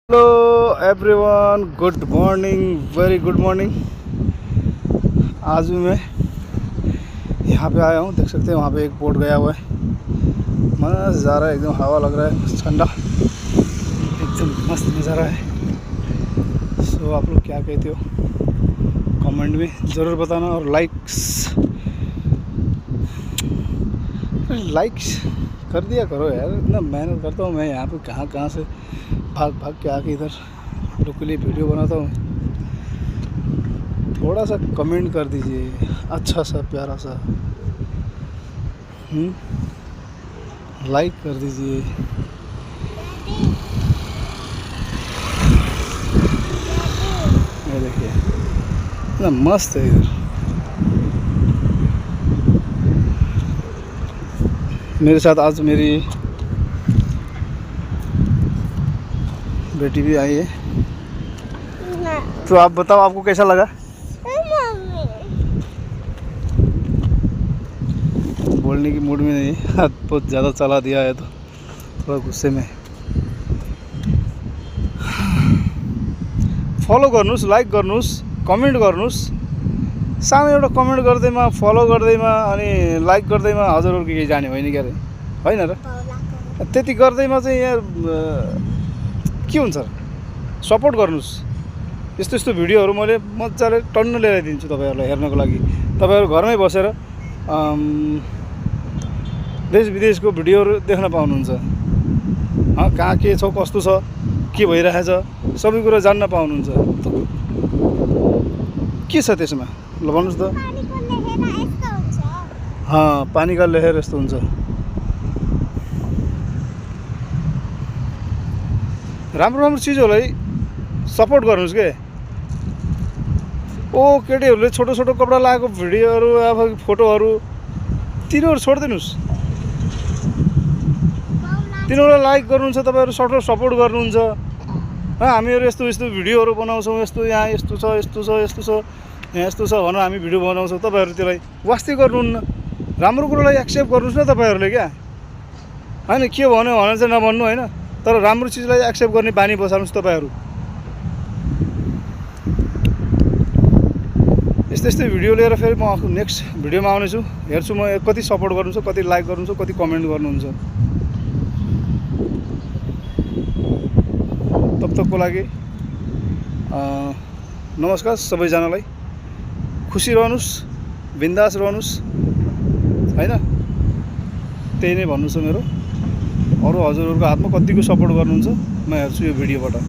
Hello everyone, good morning, very good morning. आज भी मैं यहाँ पे आया हूँ। देख सकते हैं वहाँ पे एक बोट गया हुआ है। मस्त नज़ारा है, एकदम हवा लग रहा है, ठंडा, एकदम मस्त नज़ारा है। सो आप लोग क्या कहते हो कमेंट में ज़रूर बताना, और लाइक्स कर दिया करो यार। इतना मेहनत करता हूँ मैं यहाँ पे, कहाँ से भाग के आके इधर आप लोग के लिए वीडियो बनाता हूँ। थोड़ा सा कमेंट कर दीजिए, अच्छा सा प्यारा सा, लाइक कर दीजिए। ये देखिए इतना मस्त है इधर। मेरे साथ आज मेरी बेटी भी आई है। तो आप बताओ, आपको कैसा लगा? बोलने की मूड में नहीं, बहुत ज़्यादा चला दिया है तो थोड़ा गुस्से में। फलो गर्नुस्, लाइक गर्नुस्, कमेन्ट गर्नुस्। सानो एउटा कमेन्ट गर्दैमा, फलो गर्दैमा अनि लाइक गर्दैमा हजुरहरूको केही जाने होइन क्या, होइन र? त्यति गर्दैमा चाहिँ यार के हुन्छ र? सपोर्ट गर्नुस्। यस्तो यस्तो भिडियोहरू मैले मजाले टन्न लिएर दिन्छु तपाईँहरूलाई हेर्नको लागि। तपाईँहरू घरमै बसेर देश विदेशको भिडियोहरू देख्न पाउनुहुन्छ। कहाँ के छ, कस्तो छ, के भइरहेछ, सबै कुरा जान्न पाउनुहुन्छ। के छ त्यसमा, ल भन्नुहोस् त। पानीका लहर यस्तो हुन्छ। राम्रो राम्रो चिजहरूलाई सपोर्ट गर्नुहोस् के। केटीहरूले छोटो छोटो कपडा लगाएको भिडियोहरू, अब फोटोहरू, तिनीहरू छोडिदिनुहोस्। तिनीहरूलाई लाइक गर्नुहुन्छ, तपाईँहरू सपोर्ट गर्नुहुन्छ। हामीहरू यस्तो यस्तो भिडियोहरू बनाउँछौँ, यस्तो यहाँ यस्तो छ, यस्तो छ, यस्तो छ, यहाँ यस्तो छ भनेर हामी भिडियो बनाउँछौँ। तपाईँहरू त्यसलाई वास्ते गर्नुहुन्न। राम्रो कुरोलाई एक्सेप्ट गर्नुहोस् न तपाईँहरूले क्या। होइन के भन्यो भनेर चाहिँ नभन्नु, होइन, तर राम्रो चिजलाई एक्सेप्ट गर्ने बानी बसाल्नुहोस् तपाईँहरू। यस्तै यस्तै भिडियो लिएर फेरि म नेक्स्ट भिडियोमा आउनेछु। हेर्छु म कति सपोर्ट गर्नुहुन्छ, कति लाइक गर्नुहुन्छ, कति कमेन्ट गर्नुहुन्छ। तब तकको लागि नमस्कार सबैजनालाई। खुसी रहनुहोस्, बिन्दास रहनुहोस्, होइन, त्यही नै भन्नु छ मेरो। अरू हजुरहरूको हातमा कतिको सपोर्ट गर्नुहुन्छ म हेर्छु यो भिडियोबाट।